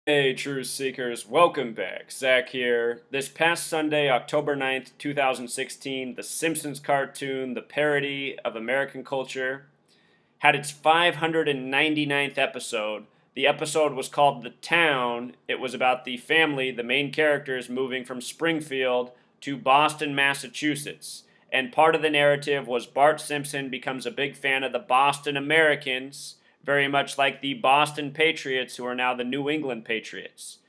Hey, Truth Seekers, welcome back. Zach here. This past Sunday, October 9th, 2016, the Simpsons cartoon, the parody of American culture, had its 599th episode. The episode was called The Town. It was about the family, the main characters, moving from Springfield to Boston, Massachusetts. And part of the narrative was Bart Simpson becomes a big fan of the Boston Americans, very much like the Boston Patriots, who are now the New England Patriots.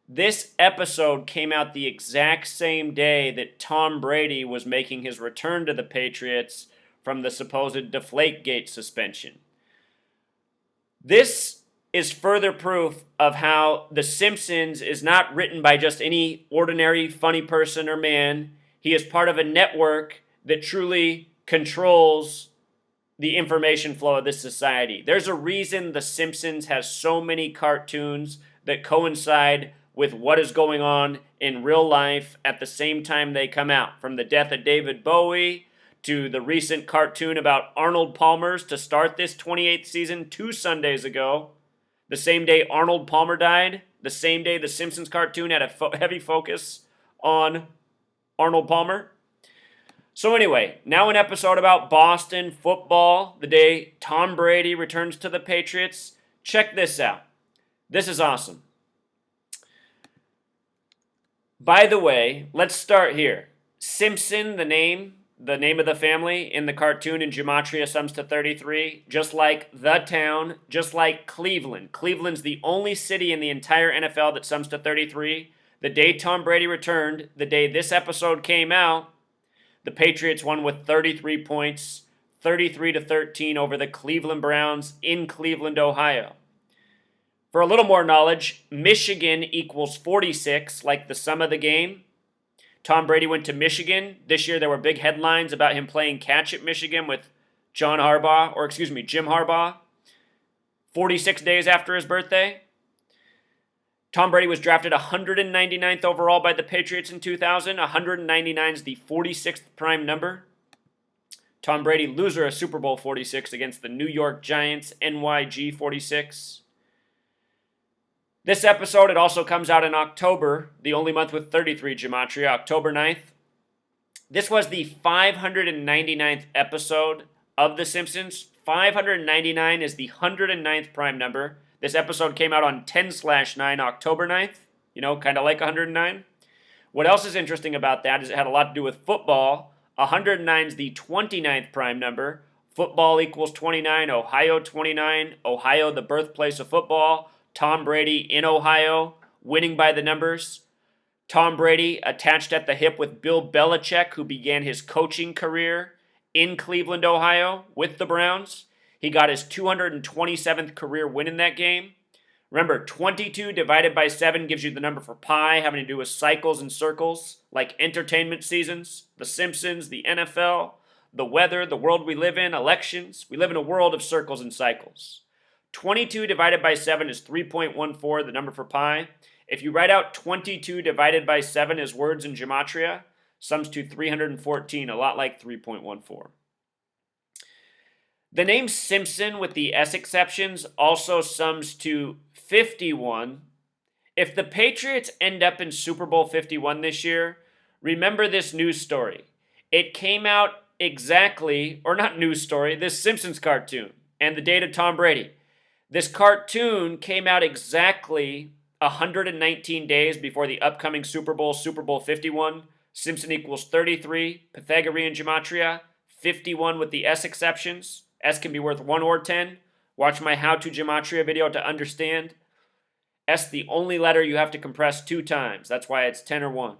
This episode came out the exact same day that Tom Brady was making his return to the Patriots from the supposed Deflategate suspension. This is further proof of how The Simpsons is not written by just any ordinary funny person or man. He is part of a network that truly controls the information flow of this society. There's a reason The Simpsons has so many cartoons that coincide with what is going on in real life at the same time they come out. From the death of David Bowie to the recent cartoon about Arnold Palmer's to start this 28th season 2 Sundays ago. The same day Arnold Palmer died, the same day the Simpsons cartoon had a heavy focus on Arnold Palmer. So anyway, now an episode about Boston football, the day Tom Brady returns to the Patriots. Check this out. This is awesome. By the way, let's start here. Simpson, the name of the family in the cartoon in Gematria sums to 33, just like the town, just like Cleveland. Cleveland's the only city in the entire NFL that sums to 33. The day Tom Brady returned, the day this episode came out, the Patriots won with 33 points, 33-13 over the Cleveland Browns in Cleveland, Ohio. For a little more knowledge, Michigan equals 46, like the sum of the game. Tom Brady went to Michigan. This year there were big headlines about him playing catch at Michigan with Jim Harbaugh, 46 days after his birthday. Tom Brady was drafted 199th overall by the Patriots in 2000. 199 is the 46th prime number. Tom Brady, loser of Super Bowl 46 against the New York Giants, NYG 46. This episode, it also comes out in October, the only month with 33 gematria, October 9th. This was the 599th episode of The Simpsons. 599 is the 109th prime number. This episode came out on 10/9, October 9th. You know, kind of like 109. What else is interesting about that is it had a lot to do with football. 109 is the 29th prime number. Football equals 29, Ohio 29, Ohio the birthplace of football. Tom Brady in Ohio, winning by the numbers. Tom Brady attached at the hip with Bill Belichick, who began his coaching career in Cleveland, Ohio, with the Browns. He got his 227th career win in that game. Remember, 22 divided by 7 gives you the number for pi, having to do with cycles and circles, like entertainment seasons, The Simpsons, the NFL, the weather, the world we live in, elections. We live in a world of circles and cycles. 22 divided by 7 is 3.14, the number for pi. If you write out 22 divided by 7 as words in gematria, sums to 314, a lot like 3.14. The name Simpson, with the S exceptions, also sums to 51. If the Patriots end up in Super Bowl 51 this year, remember this news story. It came out exactly, or not news story, this Simpsons cartoon, and the date of Tom Brady. This cartoon came out exactly 119 days before the upcoming Super Bowl 51. Simpson equals 33, Pythagorean gematria, 51 with the S exceptions. S can be worth 1 or 10. Watch my How to Gematria video to understand. S, the only letter you have to compress 2 times. That's why it's 10 or 1.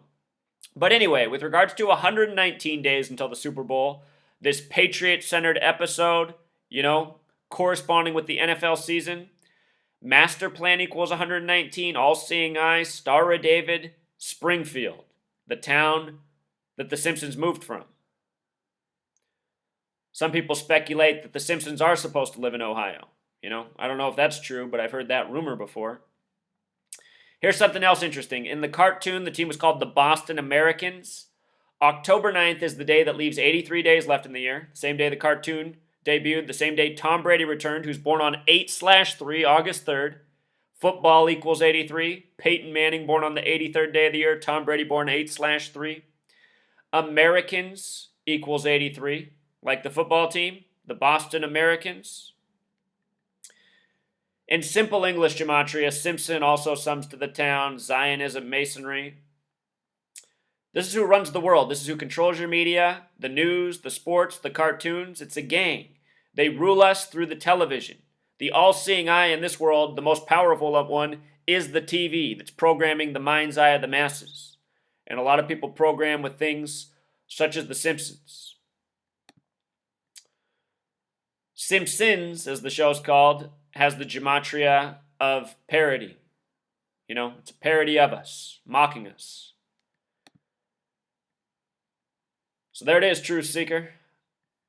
But anyway, with regards to 119 days until the Super Bowl, this Patriot-centered episode, corresponding with the NFL season, master plan equals 119, all-seeing eye, Star of David, Springfield, the town that the Simpsons moved from. Some people speculate that the Simpsons are supposed to live in Ohio. I don't know if that's true, but I've heard that rumor before. Here's something else interesting. In the cartoon, the team was called the Boston Americans. October 9th is the day that leaves 83 days left in the year. Same day the cartoon debuted, the same day Tom Brady returned, who's born on 8/3, August 3rd. Football equals 83. Peyton Manning born on the 83rd day of the year. Tom Brady born 8/3. Americans equals 83. Like the football team, the Boston Americans. In simple English gematria, Simpson also sums to the town. Zionism, Masonry. This is who runs the world. This is who controls your media, the news, the sports, the cartoons. It's a gang. They rule us through the television. The all-seeing eye in this world, the most powerful of one, is the TV that's programming the mind's eye of the masses. And a lot of people program with things such as The Simpsons. Simpsons, as the show's called, has the gematria of parody. You know, it's a parody of us, mocking us. So there it is, Truth Seeker.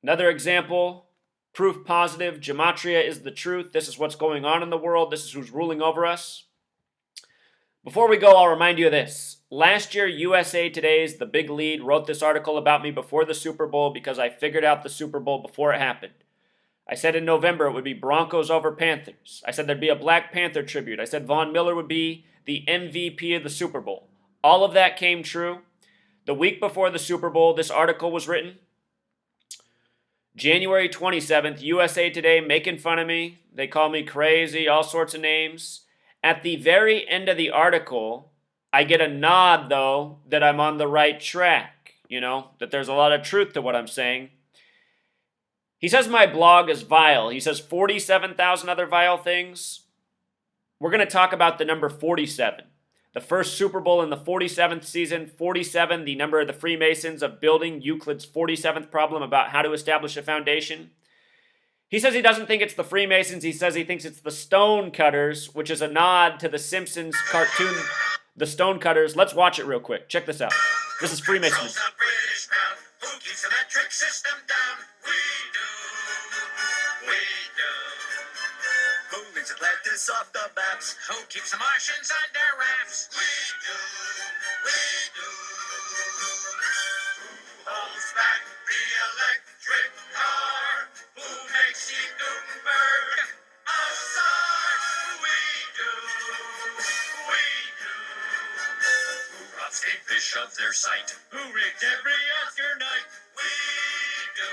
Another example, proof positive, gematria is the truth. This is what's going on in the world. This is who's ruling over us. Before we go, I'll remind you of this. Last year, USA Today's The Big Lead wrote this article about me before the Super Bowl because I figured out the Super Bowl before it happened. I said in November it would be Broncos over Panthers. I said there'd be a Black Panther tribute. I said Von Miller would be the MVP of the Super Bowl. All of that came true. The week before the Super Bowl, this article was written. January 27th, USA Today making fun of me. They call me crazy, all sorts of names. At the very end of the article, I get a nod, though, that I'm on the right track. You know, that there's a lot of truth to what I'm saying. He says my blog is vile. He says 47,000 other vile things. We're going to talk about the number 47. The first Super Bowl in the 47th season, 47, the number of the Freemasons of building Euclid's 47th problem about how to establish a foundation. He says he doesn't think it's the Freemasons. He says he thinks it's the Stonecutters, which is a nod to the Simpsons cartoon, The Stonecutters. Let's watch it real quick. Check this out. This is Freemasons. Who keeps the metric system down? We do. Who leads Atlantis off the maps? Who keeps the Martians under wraps? We do. Who holds back the electric car? Who makes Steve Gutenberg a star? We do. Who robs Kate Fish of their sight? Who rigged every Oscar night? We do.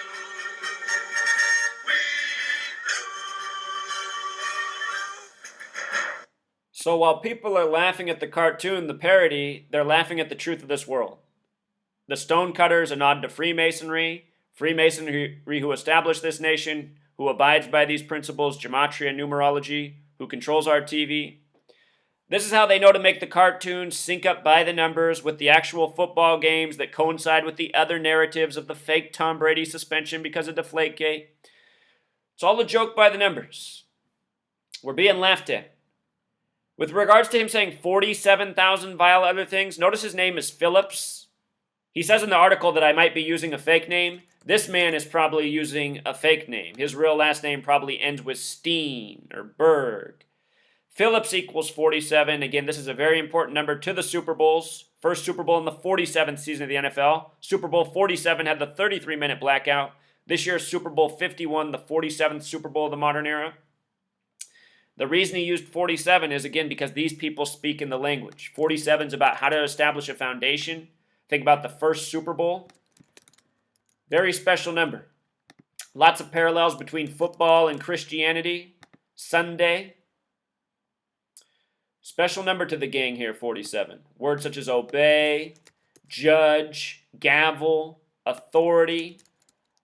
So while people are laughing at the cartoon, the parody, they're laughing at the truth of this world. The Stonecutters, a nod to Freemasonry, Freemasonry who established this nation, who abides by these principles, gematria, numerology, who controls our TV. This is how they know to make the cartoons sync up by the numbers with the actual football games that coincide with the other narratives of the fake Tom Brady suspension because of Deflategate. It's all a joke by the numbers. We're being laughed at. With regards to him saying 47,000 vile other things, notice his name is Phillips. He says in the article that I might be using a fake name. This man is probably using a fake name. His real last name probably ends with Steen or Berg. Phillips equals 47. Again, this is a very important number to the Super Bowls. First Super Bowl in the 47th season of the NFL. Super Bowl 47 had the 33-minute blackout. This year's Super Bowl 51, the 47th Super Bowl of the modern era. The reason he used 47 is, again, because these people speak in the language. 47 is about how to establish a foundation. Think about the first Super Bowl. Very special number. Lots of parallels between football and Christianity. Sunday. Special number to the gang here, 47. Words such as obey, judge, gavel, authority,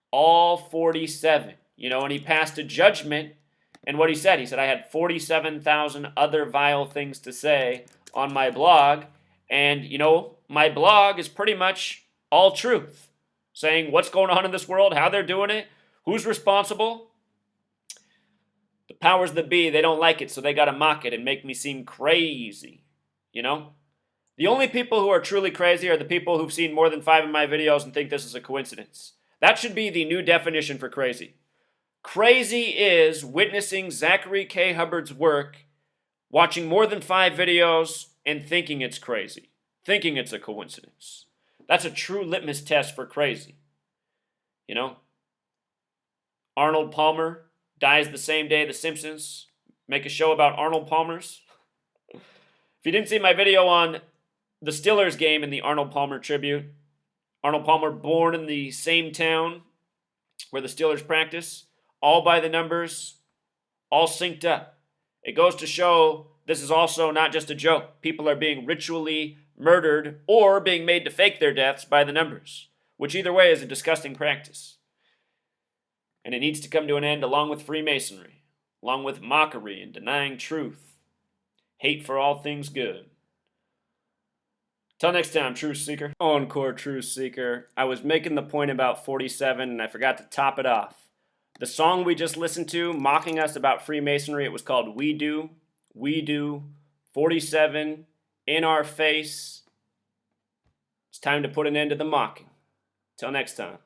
all 47. You know, and he passed a judgment. And what he said, I had 47,000 other vile things to say on my blog. And, you know, my blog is pretty much all truth. Saying what's going on in this world, how they're doing it, who's responsible. The powers that be, they don't like it, so they got to mock it and make me seem crazy. You know? The only people who are truly crazy are the people who've seen more than 5 of my videos and think this is a coincidence. That should be the new definition for crazy. Crazy is witnessing Zachary K. Hubbard's work, watching more than 5 videos, and thinking it's crazy. Thinking it's a coincidence. That's a true litmus test for crazy. You know? Arnold Palmer dies the same day the Simpsons make a show about Arnold Palmer's. If you didn't see my video on the Steelers game in the Arnold Palmer tribute, Arnold Palmer born in the same town where the Steelers practice, all by the numbers, all synced up. It goes to show this is also not just a joke. People are being ritually murdered or being made to fake their deaths by the numbers, which either way is a disgusting practice. And it needs to come to an end along with Freemasonry, along with mockery and denying truth, hate for all things good. Till next time, Truth Seeker. Encore, Truth Seeker. I was making the point about 47 and I forgot to top it off. The song we just listened to, mocking us about Freemasonry, it was called We Do, 47, In Our Face. It's time to put an end to the mocking. Till next time.